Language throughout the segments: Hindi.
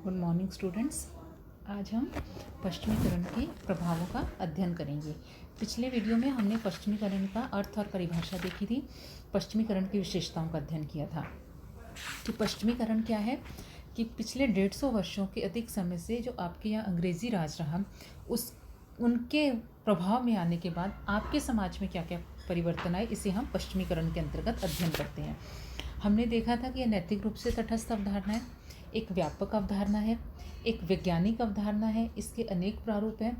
Good morning students. आज हम पश्चिमीकरण के प्रभावों का अध्ययन करेंगे। पिछले वीडियो में हमने पश्चिमीकरण का अर्थ और परिभाषा देखी थी, पश्चिमीकरण की विशेषताओं का अध्ययन किया था कि पश्चिमीकरण क्या है। कि पिछले 150 वर्षों के अधिक समय से जो आपके यहाँ अंग्रेज़ी राज रहा, उनके प्रभाव में आने के बाद आपके समाज में क्या क्या परिवर्तन आए, इसे हम पश्चिमीकरण के अंतर्गत अध्ययन करते हैं। हमने देखा था कि यह नैतिक रूप से तटस्थ अवधारणा है, एक व्यापक अवधारणा है, एक वैज्ञानिक अवधारणा है, इसके अनेक प्रारूप हैं।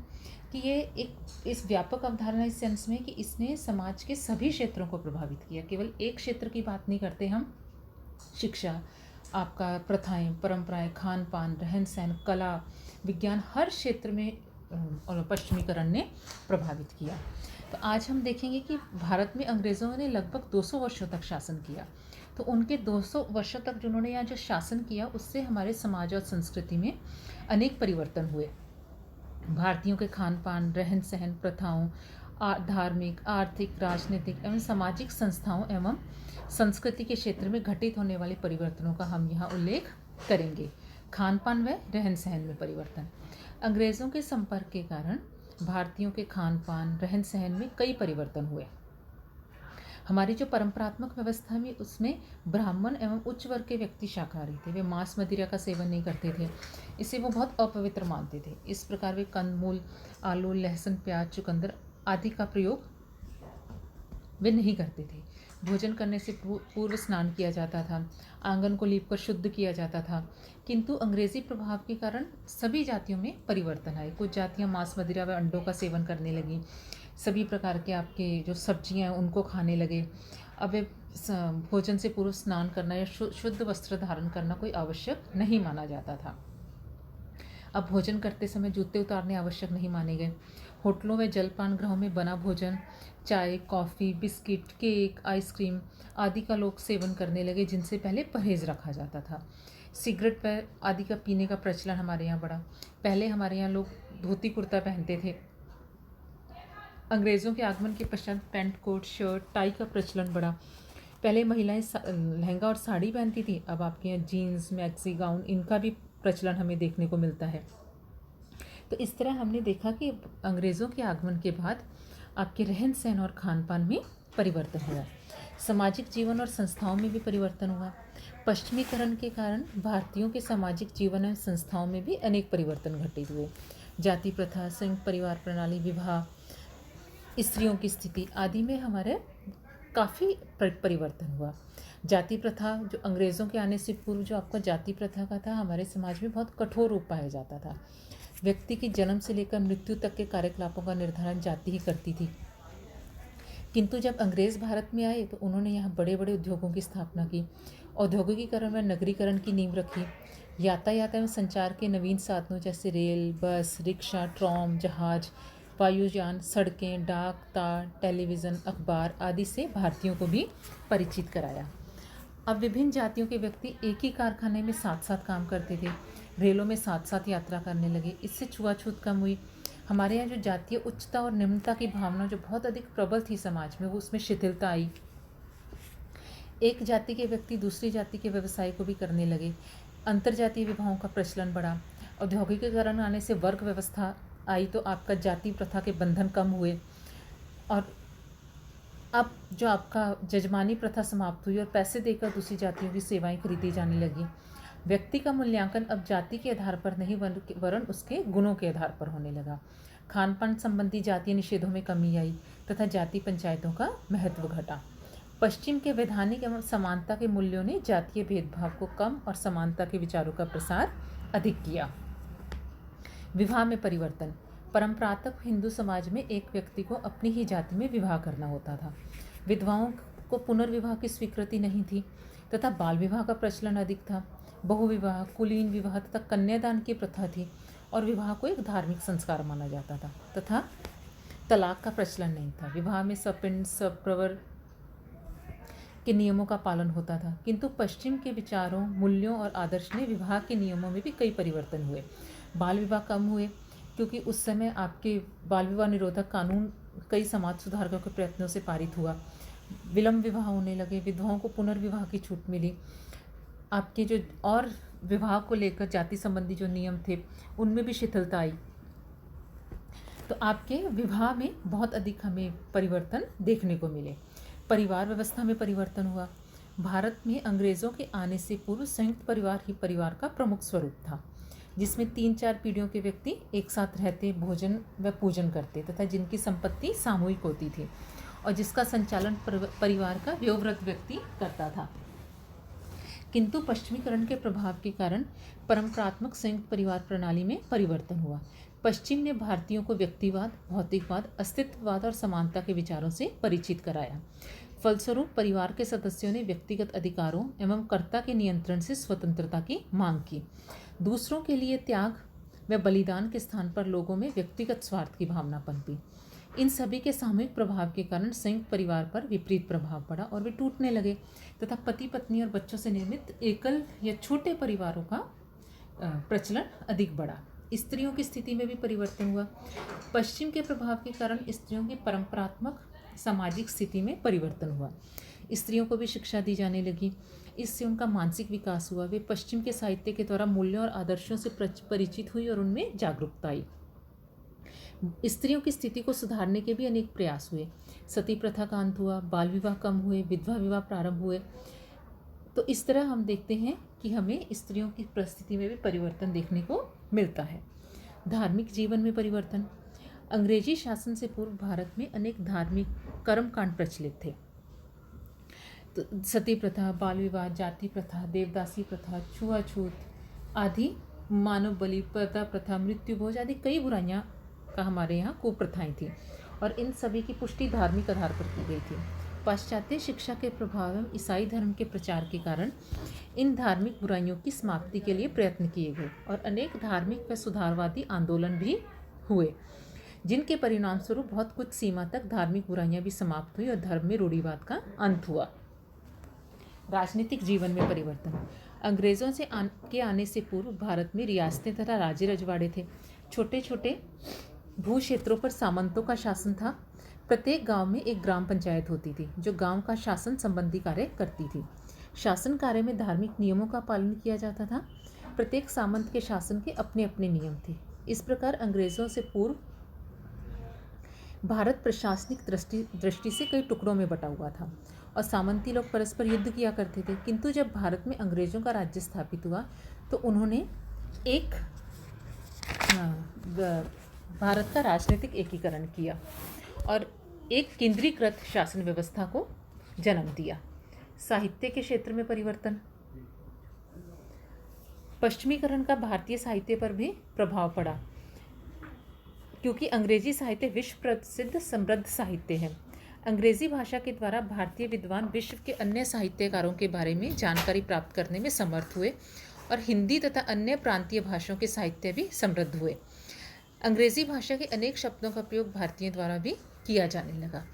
कि ये इस व्यापक अवधारणा इस सेंस में कि इसने समाज के सभी क्षेत्रों को प्रभावित किया, केवल एक क्षेत्र की बात नहीं करते हम। शिक्षा, आपका प्रथाएं, परंपराएं, खान पान, रहन सहन, कला, विज्ञान, हर क्षेत्र में पश्चिमीकरण ने प्रभावित किया। तो आज हम देखेंगे कि भारत में अंग्रेज़ों ने लगभग 200 वर्षों तक शासन किया। तो उनके 200 वर्षों तक जिन्होंने यहाँ जो शासन किया, उससे हमारे समाज और संस्कृति में अनेक परिवर्तन हुए। भारतीयों के खान पान, रहन सहन, प्रथाओं, धार्मिक, आर्थिक, राजनीतिक एवं सामाजिक संस्थाओं एवं संस्कृति के क्षेत्र में घटित होने वाले परिवर्तनों का हम यहाँ उल्लेख करेंगे। खान पान व रहन सहन में परिवर्तन। अंग्रेज़ों के संपर्क के कारण भारतीयों के खान पान, रहन सहन में कई परिवर्तन हुए। हमारी जो परंपरात्मक व्यवस्था में, उसमें ब्राह्मण एवं उच्च वर्ग के व्यक्ति शाकाहारी थे। वे मांस मदिरा का सेवन नहीं करते थे, इसे वो बहुत अपवित्र मानते थे। इस प्रकार वे कंदमूल, आलू, लहसुन, प्याज, चुकंदर आदि का प्रयोग वे नहीं करते थे। भोजन करने से पूर्व स्नान किया जाता था, आंगन को लीपकर शुद्ध किया जाता था। किंतु अंग्रेजी प्रभाव के कारण सभी जातियों में परिवर्तन आए। कुछ जातियां मांस मदिरा व अंडों का सेवन करने लगी, सभी प्रकार के आपके जो सब्जियां हैं उनको खाने लगे। अब वे भोजन से पूर्व स्नान करना या शुद्ध वस्त्र धारण करना कोई आवश्यक नहीं माना जाता था। अब भोजन करते समय जूते उतारने आवश्यक नहीं माने गए। होटलों व जलपान गृहों में बना भोजन, चाय, कॉफ़ी, बिस्किट, केक, आइसक्रीम आदि का लोग सेवन करने लगे, जिनसे पहले परहेज रखा जाता था। सिगरेट आदि का पीने का प्रचलन हमारे यहाँ बढ़ा। पहले हमारे यहाँ लोग धोती कुर्ता पहनते थे। अंग्रेज़ों के आगमन के पश्चात पैंट, कोट, शर्ट, टाई का प्रचलन बढ़ा। पहले महिलाएं लहंगा और साड़ी पहनती थी, अब आपके यहाँ जीन्स, मैक्सी, गाउन, इनका भी प्रचलन हमें देखने को मिलता है। तो इस तरह हमने देखा कि अंग्रेज़ों के आगमन के बाद आपके रहन सहन और खान पान में परिवर्तन हुआ। सामाजिक जीवन और संस्थाओं में भी परिवर्तन हुआ। पश्चिमीकरण के कारण भारतीयों के सामाजिक जीवन और संस्थाओं में भी अनेक परिवर्तन घटित हुए। जाति प्रथा, संयुक्त परिवार प्रणाली, विवाह, स्त्रियों की स्थिति आदि में हमारे काफ़ी परिवर्तन हुआ। जाति प्रथा, जो अंग्रेज़ों के आने से पूर्व जो आपका जाति प्रथा का था, हमारे समाज में बहुत कठोर रूप पाया जाता था। व्यक्ति की जन्म से लेकर मृत्यु तक के कार्यकलापों का निर्धारण जाति ही करती थी। किंतु जब अंग्रेज़ भारत में आए तो उन्होंने यहाँ बड़े बड़े उद्योगों की स्थापना की, औद्योगिकीकरण व नगरीकरण की नींव रखी। यातायात एवं संचार के नवीन साधनों जैसे रेल, बस, रिक्शा, ट्राम, जहाज, वायुयान, सड़कें, डाक, तार, टेलीविज़न, अखबार आदि से भारतीयों को भी परिचित कराया। अब विभिन्न जातियों के व्यक्ति एक ही कारखाने में साथ साथ काम करते थे, रेलों में साथ साथ यात्रा करने लगे। इससे छुआछूत कम हुई। हमारे यहाँ जो जातीय उच्चता और निम्नता की भावना जो बहुत अधिक प्रबल थी समाज में, वो उसमें शिथिलता आई। एक जाति के व्यक्ति दूसरी जाति के व्यवसाय को भी करने लगे। अंतरजातीय विवाहों का प्रचलन बढ़ा। औद्योगिकीकरण आने से वर्ग व्यवस्था आई, तो आपका जाति प्रथा के बंधन कम हुए। और अब जो आपका जजमानी प्रथा समाप्त हुई और पैसे देकर दूसरी जातियों की सेवाएं खरीदी जाने लगी। व्यक्ति का मूल्यांकन अब जाति के आधार पर नहीं वरन उसके गुणों के आधार पर होने लगा। खान पान संबंधी जातीय निषेधों में कमी आई तथा जाति पंचायतों का महत्व घटा। पश्चिम के वैधानिक एवं समानता के मूल्यों ने जातीय भेदभाव को कम और समानता के विचारों का प्रसार अधिक किया। विवाह में परिवर्तन। परंपरागत हिंदू समाज में एक व्यक्ति को अपनी ही जाति में विवाह करना होता था। विधवाओं को पुनर्विवाह की स्वीकृति नहीं थी तथा बाल विवाह का प्रचलन अधिक था। बहुविवाह, कुलीन विवाह तथा कन्यादान की प्रथा थी और विवाह को एक धार्मिक संस्कार माना जाता था तथा तलाक का प्रचलन नहीं था। विवाह में सपिंड, सप्रवर के नियमों का पालन होता था। किंतु पश्चिम के विचारों, मूल्यों और आदर्श ने विवाह के नियमों में भी कई परिवर्तन हुए। बाल विवाह कम हुए, क्योंकि उस समय आपके बाल विवाह निरोधक कानून कई समाज सुधारकों के प्रयत्नों से पारित हुआ। विलंब विवाह होने लगे। विधवाओं को पुनर्विवाह की छूट मिली। आपके जो और विवाह को लेकर जाति संबंधी जो नियम थे उनमें भी शिथिलता आई। तो आपके विवाह में बहुत अधिक हमें परिवर्तन देखने को मिले। परिवार व्यवस्था में परिवर्तन हुआ। भारत में अंग्रेज़ों के आने से पूर्व संयुक्त परिवार ही परिवार का प्रमुख स्वरूप था, जिसमें 3-4 पीढ़ियों के व्यक्ति एक साथ रहते, भोजन व पूजन करते तथा जिनकी संपत्ति सामूहिक होती थी और जिसका संचालन परिवार का वयोवृद्ध व्यक्ति करता था। किंतु पश्चिमीकरण के प्रभाव के कारण परंपरात्मक संयुक्त परिवार प्रणाली में परिवर्तन हुआ। पश्चिम ने भारतीयों को व्यक्तिवाद, भौतिकवाद, अस्तित्ववाद और समानता के विचारों से परिचित कराया। फलस्वरूप परिवार के सदस्यों ने व्यक्तिगत अधिकारों एवं कर्ता के नियंत्रण से स्वतंत्रता की मांग की। दूसरों के लिए त्याग व बलिदान के स्थान पर लोगों में व्यक्तिगत स्वार्थ की भावना पनपी। इन सभी के सामूहिक प्रभाव के कारण संयुक्त परिवार पर विपरीत प्रभाव पड़ा और वे टूटने लगे तथा पति पत्नी और बच्चों से निर्मित एकल या छोटे परिवारों का प्रचलन अधिक बढ़ा। स्त्रियों की स्थिति में भी परिवर्तन हुआ। पश्चिम के प्रभाव के कारण स्त्रियों की परंपरात्मक सामाजिक स्थिति में परिवर्तन हुआ। स्त्रियों को भी शिक्षा दी जाने लगी। इससे उनका मानसिक विकास हुआ। वे पश्चिम के साहित्य के द्वारा मूल्यों और आदर्शों से परिचित हुई और उनमें जागरूकता आई। स्त्रियों की स्थिति को सुधारने के भी अनेक प्रयास हुए। सती प्रथा का अंत हुआ, बाल विवाह कम हुए, विधवा विवाह प्रारंभ हुए। तो इस तरह हम देखते हैं कि हमें स्त्रियों की परिस्थिति में भी परिवर्तन देखने को मिलता है। धार्मिक जीवन में परिवर्तन। अंग्रेजी शासन से पूर्व भारत में अनेक धार्मिक कर्मकांड प्रचलित थे। तो सती प्रथा, बाल विवाह, जाति प्रथा, देवदासी प्रथा, छुआछूत आदि, मानव बलि प्रथा, मृत्यु भोज आदि कई बुराइयां का हमारे यहाँ कुप्रथाएं थी और इन सभी की पुष्टि धार्मिक आधार पर की गई थी। पाश्चात्य शिक्षा के प्रभाव एवं ईसाई धर्म के प्रचार के कारण इन धार्मिक बुराइयों की समाप्ति के लिए प्रयत्न किए गए और अनेक धार्मिक व सुधारवादी आंदोलन भी हुए, जिनके परिणाम स्वरूप बहुत कुछ सीमा तक धार्मिक बुराइयां भी समाप्त हुई और धर्म में रूढ़िवाद का अंत हुआ। राजनीतिक जीवन में परिवर्तन। अंग्रेज़ों के आने से पूर्व भारत में रियासतें तथा राज्य रजवाड़े थे। छोटे छोटे भू क्षेत्रों पर सामंतों का शासन था। प्रत्येक गांव में एक ग्राम पंचायत होती थी जो गांव का शासन संबंधी कार्य करती थी। शासन कार्य में धार्मिक नियमों का पालन किया जाता था। प्रत्येक सामंत के शासन के अपने अपने नियम थे। इस प्रकार अंग्रेज़ों से पूर्व भारत प्रशासनिक दृष्टि से कई टुकड़ों में बटा हुआ था और सामंती लोग परस्पर युद्ध किया करते थे। किंतु जब भारत में अंग्रेज़ों का राज्य स्थापित हुआ तो उन्होंने एक भारत का राजनीतिक एकीकरण किया और एक केंद्रीकृत शासन व्यवस्था को जन्म दिया। साहित्य के क्षेत्र में परिवर्तन। पश्चिमीकरण का भारतीय साहित्य पर भी प्रभाव पड़ा, क्योंकि अंग्रेजी साहित्य विश्व प्रसिद्ध समृद्ध साहित्य है। अंग्रेजी भाषा के द्वारा भारतीय विद्वान विश्व के अन्य साहित्यकारों के बारे में जानकारी प्राप्त करने में समर्थ हुए और हिंदी तथा अन्य प्रांतीय भाषाओं के साहित्य भी समृद्ध हुए। अंग्रेजी भाषा के अनेक शब्दों का प्रयोग भारतीयों द्वारा भी किया जाने लगा।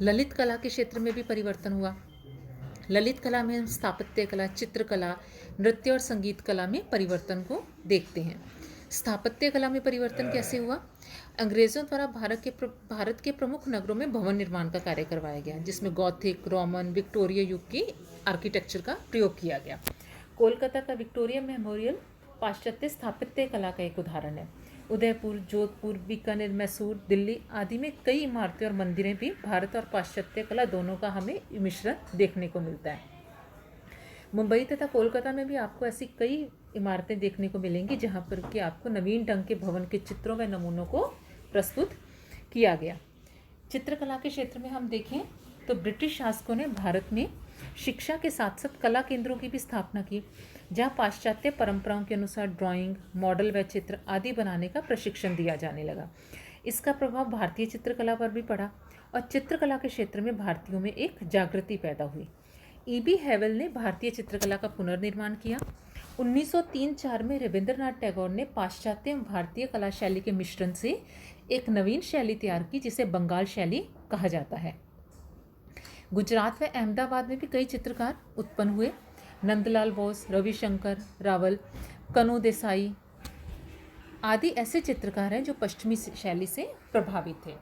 ललित कला के क्षेत्र में भी परिवर्तन हुआ। ललित कला में हम स्थापत्य कला, चित्रकला, नृत्य और संगीत कला में परिवर्तन को देखते हैं। स्थापत्य कला में परिवर्तन कैसे हुआ? अंग्रेज़ों द्वारा भारत के प्रमुख नगरों में भवन निर्माण का कार्य करवाया गया, जिसमें गॉथिक, रोमन, विक्टोरिया युग की आर्किटेक्चर का प्रयोग किया गया। कोलकाता का विक्टोरिया मेमोरियल पाश्चात्य स्थापत्य कला का एक उदाहरण है। उदयपुर, जोधपुर, बीकानेर, मैसूर, दिल्ली आदि में कई इमारतें और मंदिरें भी भारत और पाश्चात्य कला दोनों का हमें मिश्रण देखने को मिलता है। मुंबई तथा कोलकाता में भी आपको ऐसी कई इमारतें देखने को मिलेंगी जहां पर कि आपको नवीन ढंग के भवन के चित्रों व नमूनों को प्रस्तुत किया गया। चित्रकला के क्षेत्र में हम देखें तो ब्रिटिश शासकों ने भारत में शिक्षा के साथ साथ कला केंद्रों की भी स्थापना की, जहां पाश्चात्य परंपराओं के अनुसार ड्राइंग, मॉडल व चित्र आदि बनाने का प्रशिक्षण दिया जाने लगा। इसका प्रभाव भारतीय चित्रकला पर भी पड़ा और चित्रकला के क्षेत्र में भारतीयों में एक जागृति पैदा हुई। E.B. हैवेल ने भारतीय चित्रकला का पुनर्निर्माण किया। 1903-4 में रविंद्रनाथ टैगोर ने पाश्चात्य एवं भारतीय कला शैली के मिश्रण से एक नवीन शैली तैयार की, जिसे बंगाल शैली कहा जाता है। गुजरात व अहमदाबाद में भी कई चित्रकार उत्पन्न हुए। नंदलाल बोस, रविशंकर रावल, कनु देसाई आदि ऐसे चित्रकार हैं जो पश्चिमी शैली से प्रभावित थे।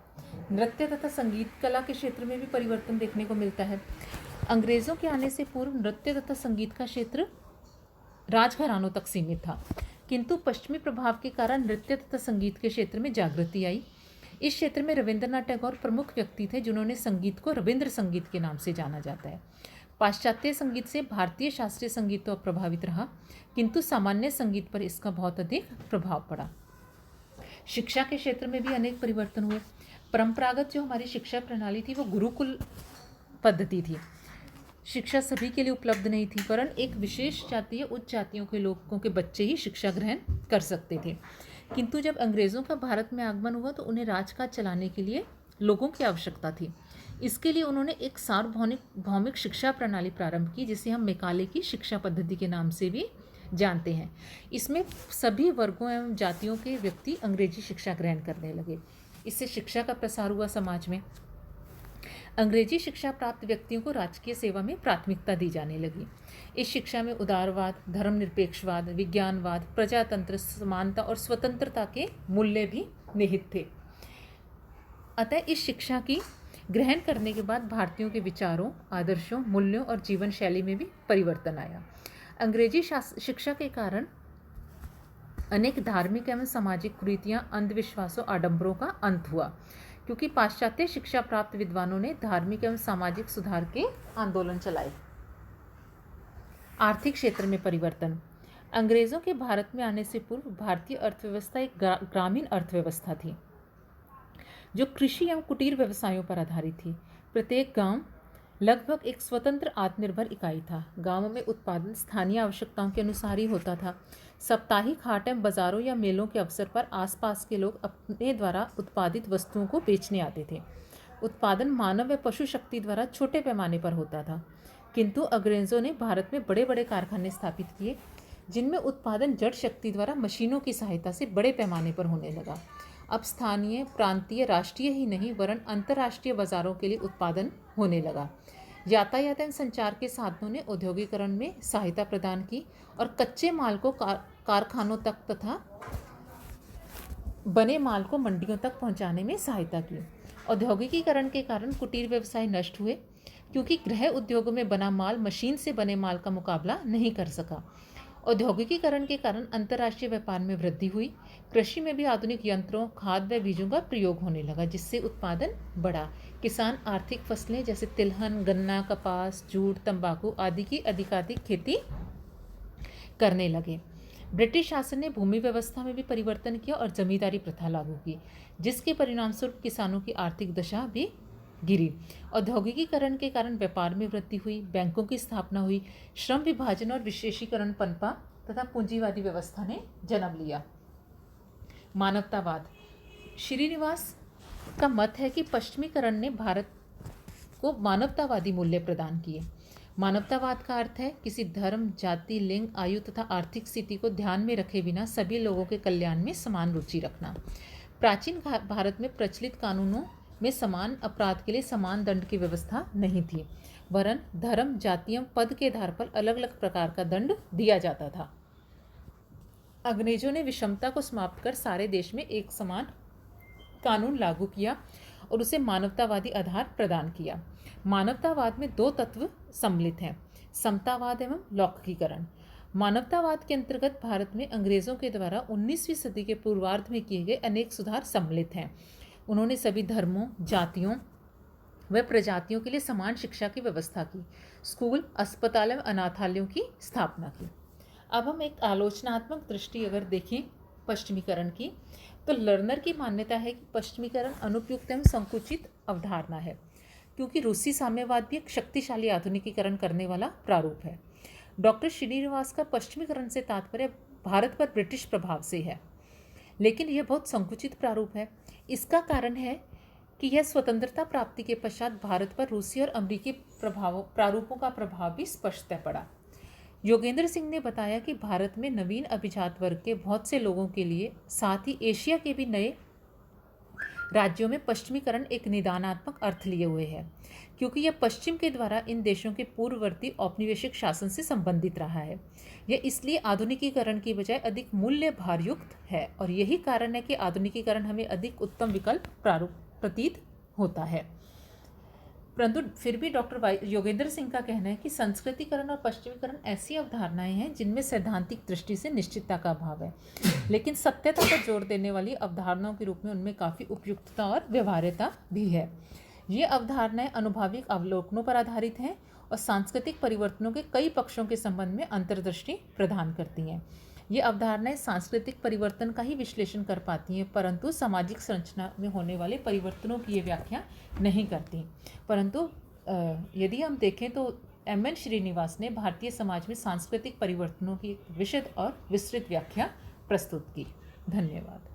नृत्य तथा संगीत कला के क्षेत्र में भी परिवर्तन देखने को मिलता है। अंग्रेज़ों के आने से पूर्व नृत्य तथा संगीत का क्षेत्र राजघरानों तक सीमित था, किंतु पश्चिमी प्रभाव के कारण नृत्य तथा संगीत के क्षेत्र में जागृति आई। इस क्षेत्र में रविंद्रनाथ टैगोर प्रमुख व्यक्ति थे, जिन्होंने संगीत को रविंद्र संगीत के नाम से जाना जाता है। पाश्चात्य संगीत से भारतीय शास्त्रीय संगीत तो प्रभावित रहा, किंतु सामान्य संगीत पर इसका बहुत अधिक प्रभाव पड़ा। शिक्षा के क्षेत्र में भी अनेक परिवर्तन हुए। परंपरागत जो हमारी शिक्षा प्रणाली थी वो गुरुकुल पद्धति थी। शिक्षा सभी के लिए उपलब्ध नहीं थी, वरन एक विशेष जाति या उच्च जातियों के लोगों के बच्चे ही शिक्षा ग्रहण कर सकते थे। किंतु जब अंग्रेज़ों का भारत में आगमन हुआ तो उन्हें राजकाज चलाने के लिए लोगों की आवश्यकता थी। इसके लिए उन्होंने एक सार्वभौमिक शिक्षा प्रणाली प्रारंभ की, जिसे हम मैकाले की शिक्षा पद्धति के नाम से भी जानते हैं। इसमें सभी वर्गों एवं जातियों के व्यक्ति अंग्रेजी शिक्षा ग्रहण करने लगे। इससे शिक्षा का प्रसार हुआ समाज में। अंग्रेजी शिक्षा प्राप्त व्यक्तियों को राजकीय सेवा में प्राथमिकता दी जाने लगी। इस शिक्षा में उदारवाद, धर्मनिरपेक्षवाद, विज्ञानवाद, प्रजातंत्र, समानता और स्वतंत्रता के मूल्य भी निहित थे। अतः इस शिक्षा की ग्रहण करने के बाद भारतीयों के विचारों, आदर्शों, मूल्यों और जीवन शैली में भी परिवर्तन आया। अंग्रेजी शिक्षा के कारण अनेक धार्मिक एवं सामाजिक कुरीतियां, अंधविश्वासों, आडंबरों का अंत हुआ, क्योंकि पाश्चात्य शिक्षा प्राप्त विद्वानों ने धार्मिक एवं सामाजिक सुधार के आंदोलन चलाए। आर्थिक क्षेत्र में परिवर्तन। अंग्रेजों के भारत में आने से पूर्व भारतीय अर्थव्यवस्था एक ग्रामीण अर्थव्यवस्था थी, जो कृषि एवं कुटीर व्यवसायों पर आधारित थी। प्रत्येक गांव लगभग एक स्वतंत्र आत्मनिर्भर इकाई था। गांवों में उत्पादन स्थानीय आवश्यकताओं के अनुसार ही होता था। साप्ताहिक हाट एवं बाजारों या मेलों के अवसर पर आसपास के लोग अपने द्वारा उत्पादित वस्तुओं को बेचने आते थे। उत्पादन मानव व पशु शक्ति द्वारा छोटे पैमाने पर होता था, किंतु अंग्रेजों ने भारत में बड़े बड़े कारखाने स्थापित किए, जिनमें उत्पादन जड़ शक्ति द्वारा मशीनों की सहायता से बड़े पैमाने पर होने लगा। अब स्थानीय, प्रांतीय, राष्ट्रीय ही नहीं वरन अंतर्राष्ट्रीय बाजारों के लिए उत्पादन होने लगा। यातायात एवं संचार के साधनों ने औद्योगिकरण में सहायता प्रदान की और कच्चे माल को कारखानों तक तथा बने माल को मंडियों तक पहुंचाने में सहायता की। औद्योगिकीकरण के कारण कुटीर व्यवसाय नष्ट हुए, क्योंकि गृह उद्योगों में बना माल मशीन से बने माल का मुकाबला नहीं कर सका। औद्योगिकीकरण के कारण अंतर्राष्ट्रीय व्यापार में वृद्धि हुई। कृषि में भी आधुनिक यंत्रों, खाद व बीजों का प्रयोग होने लगा, जिससे उत्पादन बढ़ा। किसान आर्थिक फसलें जैसे तिलहन, गन्ना, कपास, जूट, तंबाकू आदि की अधिकाधिक खेती करने लगे। ब्रिटिश शासन ने भूमि व्यवस्था में भी परिवर्तन किया और जमींदारी प्रथा लागू की, जिसके परिणामस्वरूप किसानों की आर्थिक दशा भी गिरी। औद्योगिकीकरण के कारण व्यापार में वृद्धि हुई, बैंकों की स्थापना हुई, श्रम विभाजन और विशेषीकरण पनपा तथा पूंजीवादी व्यवस्था ने जन्म लिया। मानवतावाद। श्रीनिवास का मत है कि पश्चिमीकरण ने भारत को मानवतावादी मूल्य प्रदान किए। मानवतावाद का अर्थ है किसी धर्म, जाति, लिंग, आयु तथा आर्थिक स्थिति को ध्यान में रखे बिना सभी लोगों के कल्याण में समान रुचि रखना। प्राचीन भारत में प्रचलित कानूनों में समान अपराध के लिए समान दंड की व्यवस्था नहीं थी, वरन धर्म, जाति एवं पद के आधार पर अलग अलग प्रकार का दंड दिया जाता था। अंग्रेजों ने विषमता को समाप्त कर सारे देश में एक समान कानून लागू किया और उसे मानवतावादी आधार प्रदान किया। मानवतावाद में दो तत्व सम्मिलित हैं, समतावाद एवं लौकिकीकरण। मानवतावाद के अंतर्गत भारत में अंग्रेजों के द्वारा 19वीं सदी के पूर्वार्ध में किए गए अनेक सुधार सम्मिलित हैं। उन्होंने सभी धर्मों, जातियों व प्रजातियों के लिए समान शिक्षा की व्यवस्था की, स्कूल, अस्पताल एवं अनाथालयों की स्थापना की। अब हम एक आलोचनात्मक दृष्टि अगर देखें पश्चिमीकरण की, तो लर्नर की मान्यता है कि पश्चिमीकरण अनुपयुक्त एवं संकुचित अवधारणा है, क्योंकि रूसी साम्यवाद भी एक शक्तिशाली आधुनिकीकरण करने वाला प्रारूप है। डॉक्टर श्रीनिवास का पश्चिमीकरण से तात्पर्य भारत पर ब्रिटिश प्रभाव से है, लेकिन यह बहुत संकुचित प्रारूप है। इसका कारण है कि यह स्वतंत्रता प्राप्ति के पश्चात भारत पर रूसी और अमेरिकी प्रारूपों का प्रभाव भी स्पष्टतः पड़ा। योगेंद्र सिंह ने बताया कि भारत में नवीन अभिजात वर्ग के बहुत से लोगों के लिए, साथ ही एशिया के भी नए राज्यों में पश्चिमीकरण एक निदानात्मक अर्थ लिए हुए है, क्योंकि यह पश्चिम के द्वारा इन देशों के पूर्ववर्ती औपनिवेशिक शासन से संबंधित रहा है। यह इसलिए आधुनिकीकरण की बजाय अधिक मूल्य भारयुक्त है, और यही कारण है कि आधुनिकीकरण हमें अधिक उत्तम विकल्प प्रतीत होता है। परंतु फिर भी डॉक्टर योगेंद्र सिंह का कहना है कि संस्कृतिकरण और पश्चिमीकरण ऐसी अवधारणाएं हैं जिनमें सैद्धांतिक दृष्टि से निश्चितता का अभाव है, लेकिन सत्यता पर जोर देने वाली अवधारणाओं के रूप में उनमें काफ़ी उपयुक्तता और व्यवहार्यता भी है। ये अवधारणाएं अनुभविक अवलोकनों पर आधारित हैं और सांस्कृतिक परिवर्तनों के कई पक्षों के संबंध में अंतर्दृष्टि प्रदान करती हैं। ये अवधारणाएं सांस्कृतिक परिवर्तन का ही विश्लेषण कर पाती हैं, परंतु सामाजिक संरचना में होने वाले परिवर्तनों की ये व्याख्या नहीं करती। परंतु यदि हम देखें तो एम.एन. श्रीनिवास ने भारतीय समाज में सांस्कृतिक परिवर्तनों की एक विशद और विस्तृत व्याख्या प्रस्तुत की। धन्यवाद।